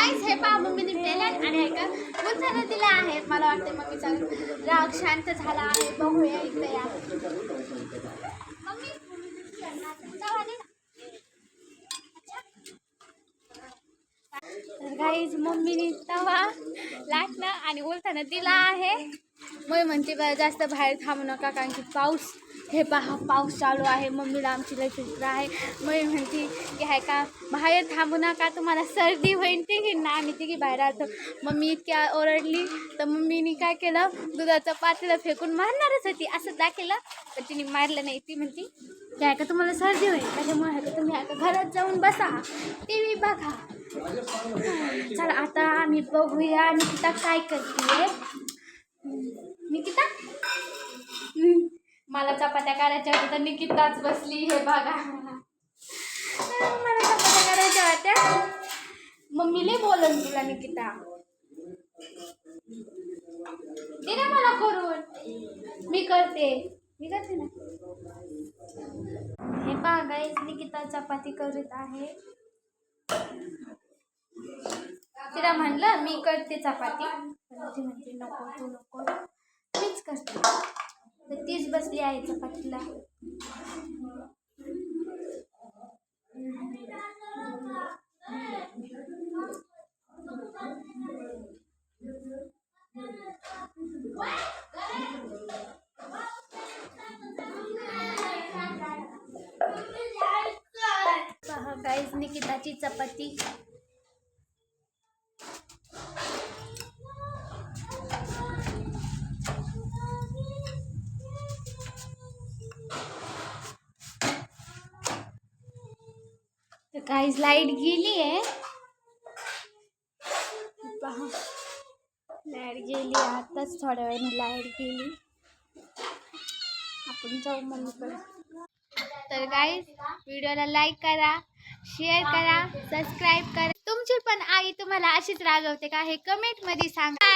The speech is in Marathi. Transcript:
गाईस हे पहा मम्मीने पेल्यात आणि ऐका गुलछान दिला आहे. मला वाटतं मम्मीचा राग शांत झाला आहे. बघूया इकडे या मम्मी चहा दे ना. तर गाईज मम्मीने तवा लाटणं आणि उलथानं दिला आहे. मग म्हणते बा जास्त बाहेर थांबू नका कारण की पाऊस हे पहा पाऊस चालू आहे. मम्मीला आमची लई फिक्र आहे. मग म्हणते की आहे का बाहेर थांबू नका तुम्हाला सर्दी होईल तिघी ना. आम्ही तिघी बाहेर आलो. मम्मी इतक्या ओरडली तर मम्मीने काय केलं दुधाचं पातेलं फेकून मारणारच होती असं दाखवलं तर तिने मारलं नाही. ती म्हणते की आहे का तुम्हाला सर्दी होईल त्याच्यामुळे आहे का तुम्ही आहे का घरात जाऊन बसा टी व्ही बघा. चला आता आम्ही बघूया निकिता काय करते. निकिता मला चपात्या करायच्या होत्या तर निकिताच बसली हे बघा. मला चपात्या करायच्या होत्या. मम्मीले बोलन तुला निकिता दे ना मला करून मी करते ना. हे पहा गाईस निकिता चपाती करत आहे. तिला म्हणलं मी करते चपाती ती म्हणते नको तू नको मीच करते. तर तीच बसली आहे चपातीला. पहा गाईस निकिताची चपाती. तर गाईस लाईट गेली आहे. पहा लाईट गेली आताच थोड्या वेळाने लाईट गेली. आपण जाऊ मम्मीकडे. तर गाईस व्हिडिओला लाईक करा शेअर करा सबस्क्राईब करा. तुमची पण आई तुम्हाला अशीच रागवते का हे कमेंट मध्ये सांगा.